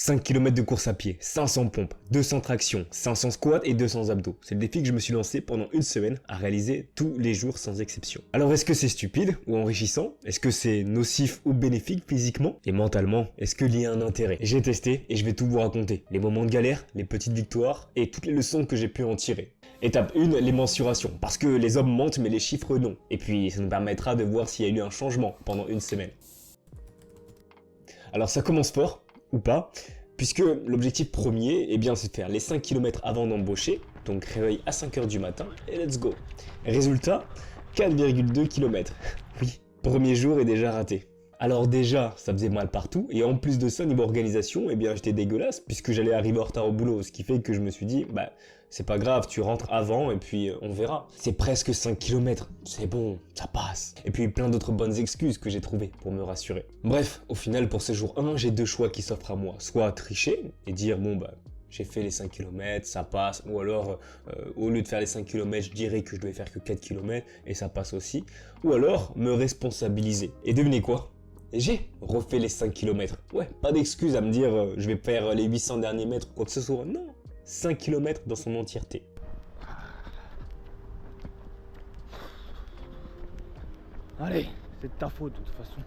5 km de course à pied, 500 pompes, 200 tractions, 500 squats et 200 abdos. C'est le défi que je me suis lancé pendant une semaine à réaliser tous les jours sans exception. Alors est-ce que c'est stupide ou enrichissant? Est-ce que c'est nocif ou bénéfique physiquement? Et mentalement, est-ce qu'il y a un intérêt? J'ai testé et je vais tout vous raconter. Les moments de galère, les petites victoires et toutes les leçons que j'ai pu en tirer. Étape 1, les mensurations. Parce que les hommes mentent mais les chiffres non. Et puis ça nous permettra de voir s'il y a eu un changement pendant une semaine. Alors ça commence fort, ou pas, puisque l'objectif premier, eh bien, c'est de faire les 5 km avant d'embaucher, donc réveil à 5h du matin, et let's go. Résultat, 4,2 km. Oui, premier jour est déjà raté. Alors déjà, ça faisait mal partout, et en plus de ça, niveau organisation, eh bien, j'étais dégueulasse, puisque j'allais arriver en retard au boulot, ce qui fait que je me suis dit, bah, c'est pas grave, tu rentres avant, et puis on verra. C'est presque 5 km, c'est bon, ça passe. Et puis plein d'autres bonnes excuses que j'ai trouvées pour me rassurer. Bref, au final, pour ce jour 1, j'ai deux choix qui s'offrent à moi. Soit tricher, et dire, bon bah, j'ai fait les 5 km, ça passe, ou alors, au lieu de faire les 5 km, je dirais que je devais faire que 4 km, et ça passe aussi. Ou alors, me responsabiliser. Et devinez quoi ? J'ai refait les 5 km. Ouais, pas d'excuse à me dire je vais faire les 800 derniers mètres ou quoi que ce soit. Non, 5 km dans son entièreté. Allez, c'est de ta faute de toute façon.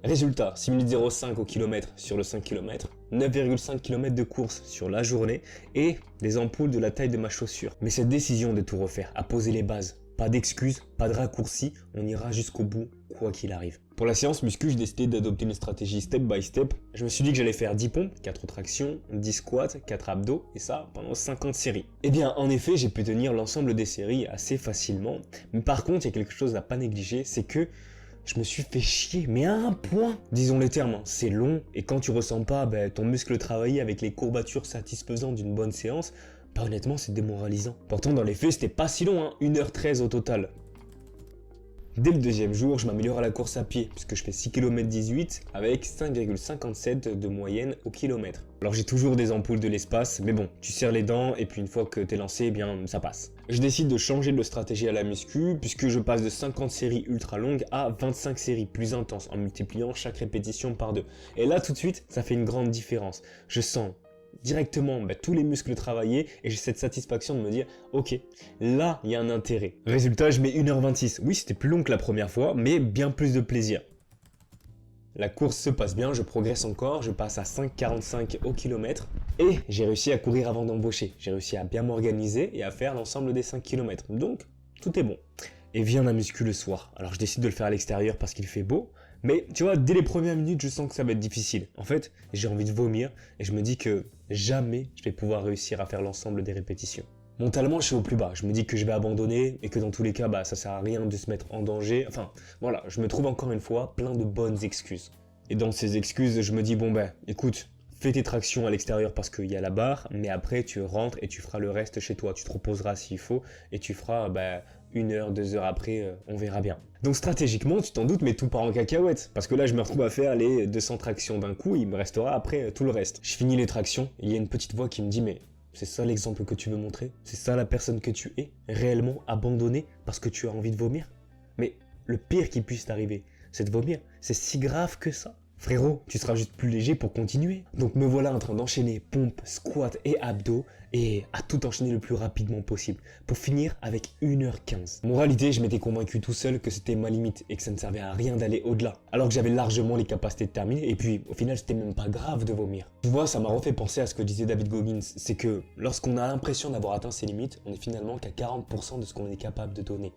Résultat, 6 minutes 05 au kilomètre sur le 5 km, 9,5 km de course sur la journée et des ampoules de la taille de ma chaussure. Mais cette décision de tout refaire a posé les bases. Pas d'excuses, pas de raccourcis, on ira jusqu'au bout, quoi qu'il arrive. Pour la séance muscu, j'ai décidé d'adopter une stratégie step by step. Je me suis dit que j'allais faire 10 pompes, 4 tractions, 10 squats, 4 abdos, et ça pendant 50 séries. Eh bien, en effet, j'ai pu tenir l'ensemble des séries assez facilement. Mais par contre, il y a quelque chose à pas négliger, c'est que je me suis fait chier, mais à un point. Disons les termes, hein, c'est long, et quand tu ressens pas ton muscle travailler avec les courbatures satisfaisantes d'une bonne séance, bah honnêtement c'est démoralisant. Pourtant dans les faits c'était pas si long, hein, 1h13 au total. Dès le deuxième jour, je m'améliore à la course à pied, puisque je fais 6 km 18 avec 5,57 de moyenne au kilomètre. Alors j'ai toujours des ampoules de l'espace, mais bon, tu serres les dents, et puis une fois que t'es lancé, eh bien ça passe. Je décide de changer de stratégie à la muscu, puisque je passe de 50 séries ultra longues à 25 séries plus intenses, en multipliant chaque répétition par 2. Et là tout de suite, ça fait une grande différence. Je sens directement tous les muscles travaillés et j'ai cette satisfaction de me dire ok, là il y a un intérêt. Résultat, je mets 1h26. Oui, c'était plus long que la première fois, mais bien plus de plaisir. La course se passe bien, je progresse encore, je passe à 5,45 au kilomètre et j'ai réussi à courir avant d'embaucher. J'ai réussi à bien m'organiser et à faire l'ensemble des 5 km. Donc, tout est bon. Et vient la muscu le soir. Alors je décide de le faire à l'extérieur parce qu'il fait beau, mais tu vois, dès les premières minutes, je sens que ça va être difficile. En fait, j'ai envie de vomir et je me dis que jamais je vais pouvoir réussir à faire l'ensemble des répétitions. Mentalement, je suis au plus bas. Je me dis que je vais abandonner et que dans tous les cas, ça sert à rien de se mettre en danger. Enfin, voilà, je me trouve encore une fois plein de bonnes excuses. Et dans ces excuses, je me dis écoute, fais tes tractions à l'extérieur parce qu'il y a la barre, mais après tu rentres et tu feras le reste chez toi. Tu te reposeras s'il faut et tu feras 1 heure, 2 heures après, on verra bien. Donc stratégiquement, tu t'en doutes, mais tout part en cacahuète. Parce que là, je me retrouve à faire les 200 tractions d'un coup, il me restera après tout le reste. Je finis les tractions, et il y a une petite voix qui me dit mais c'est ça l'exemple que tu veux montrer? C'est ça la personne que tu es? Réellement abandonnée parce que tu as envie de vomir? Mais le pire qui puisse t'arriver, c'est de vomir. C'est si grave que ça? Frérot, tu seras juste plus léger pour continuer. Donc me voilà en train d'enchaîner pompes, squats et abdos et à tout enchaîner le plus rapidement possible pour finir avec 1h15. Moralité, je m'étais convaincu tout seul que c'était ma limite et que ça ne servait à rien d'aller au-delà. Alors que j'avais largement les capacités de terminer et puis au final c'était même pas grave de vomir. Tu vois, ça m'a refait penser à ce que disait David Goggins, c'est que lorsqu'on a l'impression d'avoir atteint ses limites, on est finalement qu'à 40% de ce qu'on est capable de donner.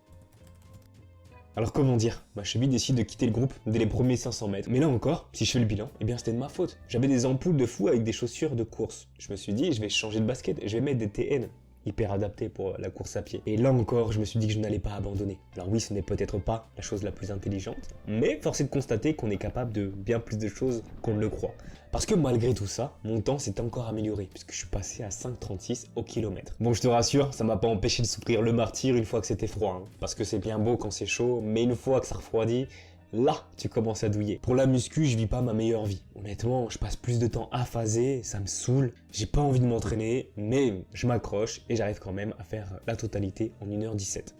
Alors comment dire, ma cheville décide de quitter le groupe dès les premiers 500 mètres. Mais là encore, si je fais le bilan, eh bien c'était de ma faute. J'avais des ampoules de fou avec des chaussures de course. Je me suis dit, je vais changer de basket, je vais mettre des TN, hyper adaptés pour la course à pied. Et là encore, je me suis dit que je n'allais pas abandonner. Alors oui, ce n'est peut-être pas la chose la plus intelligente, mais force est de constater qu'on est capable de bien plus de choses qu'on ne le croit. Parce que malgré tout ça, mon temps s'est encore amélioré, puisque je suis passé à 5,36 au kilomètre. Bon, je te rassure, ça m'a pas empêché de souffrir le martyre une fois que c'était froid, hein, parce que c'est bien beau quand c'est chaud, mais une fois que ça refroidit, là, tu commences à douiller. Pour la muscu, je vis pas ma meilleure vie. Honnêtement, je passe plus de temps affasé, ça me saoule, j'ai pas envie de m'entraîner, mais je m'accroche et j'arrive quand même à faire la totalité en 1h17.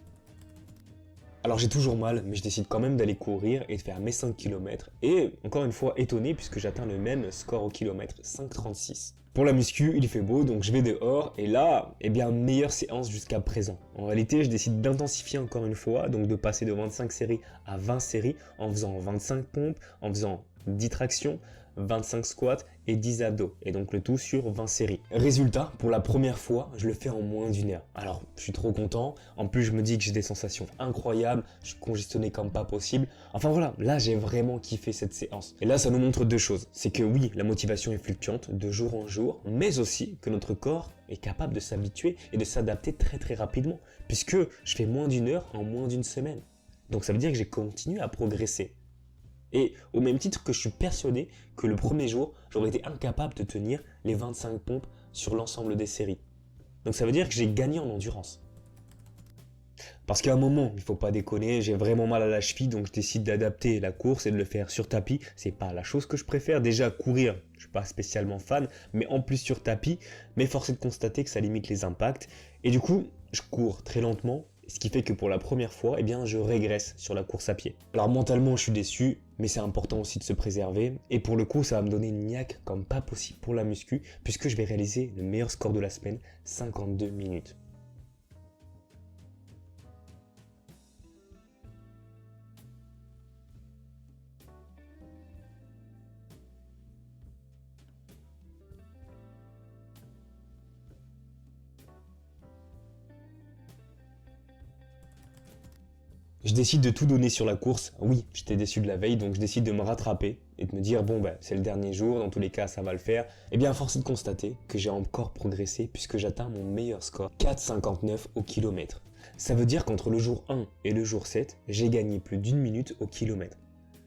Alors j'ai toujours mal, mais je décide quand même d'aller courir et de faire mes 5 km. Et encore une fois étonné puisque j'atteins le même score au kilomètre, 5,36. Pour la muscu, il fait beau, donc je vais dehors, et là, eh bien, meilleure séance jusqu'à présent. En réalité, je décide d'intensifier encore une fois, donc de passer de 25 séries à 20 séries, en faisant 25 pompes, en faisant 10 tractions, 25 squats et 10 abdos, et donc le tout sur 20 séries. Résultat, pour la première fois, je le fais en moins d'une heure. Alors, je suis trop content, en plus je me dis que j'ai des sensations incroyables, je suis congestionné comme pas possible. Enfin voilà, là j'ai vraiment kiffé cette séance. Et là ça nous montre deux choses, c'est que oui, la motivation est fluctuante de jour en jour, mais aussi que notre corps est capable de s'habituer et de s'adapter très rapidement, puisque je fais moins d'une heure en moins d'une semaine. Donc ça veut dire que j'ai continué à progresser. Et au même titre que je suis persuadé que le premier jour, j'aurais été incapable de tenir les 25 pompes sur l'ensemble des séries. Donc ça veut dire que j'ai gagné en endurance. Parce qu'à un moment, il faut pas déconner, j'ai vraiment mal à la cheville, donc je décide d'adapter la course et de le faire sur tapis. C'est pas la chose que je préfère. Déjà, courir, je suis pas spécialement fan, mais en plus sur tapis, mais force est de constater que ça limite les impacts. Et du coup, je cours très lentement, ce qui fait que pour la première fois, eh bien, je régresse sur la course à pied. Alors mentalement, je suis déçu, mais c'est important aussi de se préserver. Et pour le coup, ça va me donner une niaque comme pas possible pour la muscu, puisque je vais réaliser le meilleur score de la semaine, 52 minutes. Je décide de tout donner sur la course. Oui, j'étais déçu de la veille, donc je décide de me rattraper et de me dire, bon ben, c'est le dernier jour, dans tous les cas ça va le faire. Et bien, force est de constater que j'ai encore progressé puisque j'atteins mon meilleur score, 4,59 au kilomètre. Ça veut dire qu'entre le jour 1 et le jour 7, j'ai gagné plus d'une minute au kilomètre.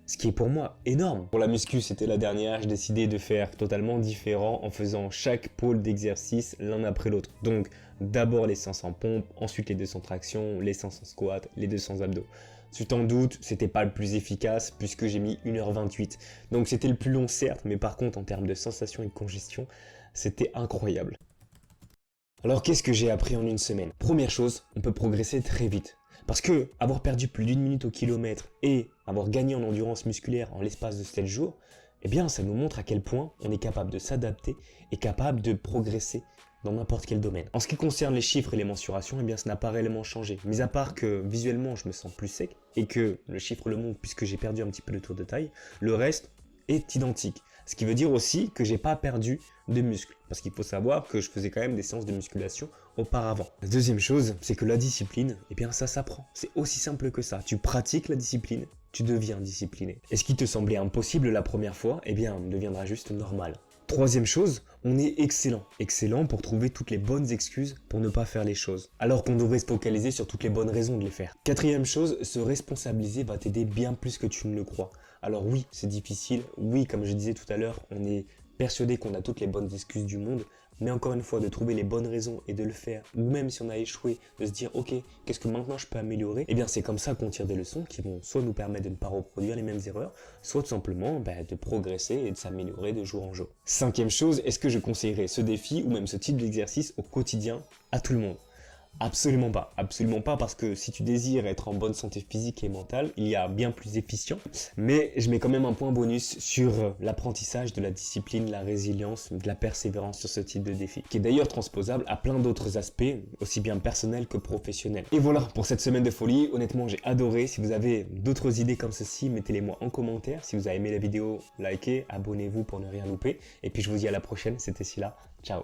Ce qui est pour moi énorme. Pour la muscu, c'était la dernière, j'ai décidé de faire totalement différent en faisant chaque pôle d'exercice l'un après l'autre. Donc d'abord les 500 pompes, ensuite les 200 tractions, les 500 squats, les 200 abdos. Tu t'en doutes, c'était pas le plus efficace puisque j'ai mis 1h28. Donc c'était le plus long certes, mais par contre en termes de sensation et de congestion, c'était incroyable. Alors qu'est-ce que j'ai appris en une semaine? Première chose, on peut progresser très vite. Parce que avoir perdu plus d'une minute au kilomètre et avoir gagné en endurance musculaire en l'espace de 7 jours, eh bien ça nous montre à quel point on est capable de s'adapter et capable de progresser dans n'importe quel domaine. En ce qui concerne les chiffres et les mensurations, eh bien ça n'a pas réellement changé. Mis à part que visuellement je me sens plus sec et que le chiffre le montre puisque j'ai perdu un petit peu de tour de taille, le reste est identique. Ce qui veut dire aussi que j'ai pas perdu de muscles. Parce qu'il faut savoir que je faisais quand même des séances de musculation auparavant. La deuxième chose, c'est que la discipline, eh bien ça s'apprend. C'est aussi simple que ça. Tu pratiques la discipline, tu deviens discipliné. Et ce qui te semblait impossible la première fois, eh bien deviendra juste normal. Troisième chose, on est excellent. Excellent pour trouver toutes les bonnes excuses pour ne pas faire les choses. Alors qu'on devrait se focaliser sur toutes les bonnes raisons de les faire. Quatrième chose, se responsabiliser va t'aider bien plus que tu ne le crois. Alors oui, c'est difficile. Oui, comme je disais tout à l'heure, on est persuadé qu'on a toutes les bonnes excuses du monde. Mais encore une fois, de trouver les bonnes raisons et de le faire, ou même si on a échoué, de se dire ok, qu'est-ce que maintenant je peux améliorer? Eh bien c'est comme ça qu'on tire des leçons qui vont soit nous permettre de ne pas reproduire les mêmes erreurs, soit tout simplement de progresser et de s'améliorer de jour en jour. Cinquième chose, est-ce que je conseillerais ce défi ou même ce type d'exercice au quotidien à tout le monde? Absolument pas parce que si tu désires être en bonne santé physique et mentale, il y a bien plus efficient. Mais je mets quand même un point bonus sur l'apprentissage de la discipline, la résilience, de la persévérance sur ce type de défi, qui est d'ailleurs transposable à plein d'autres aspects, aussi bien personnels que professionnels. Et voilà pour cette semaine de folie, honnêtement j'ai adoré. Si vous avez d'autres idées comme ceci, mettez-les moi en commentaire. Si vous avez aimé la vidéo, likez, abonnez-vous pour ne rien louper. Et puis je vous dis à la prochaine, c'était Scylla, ciao.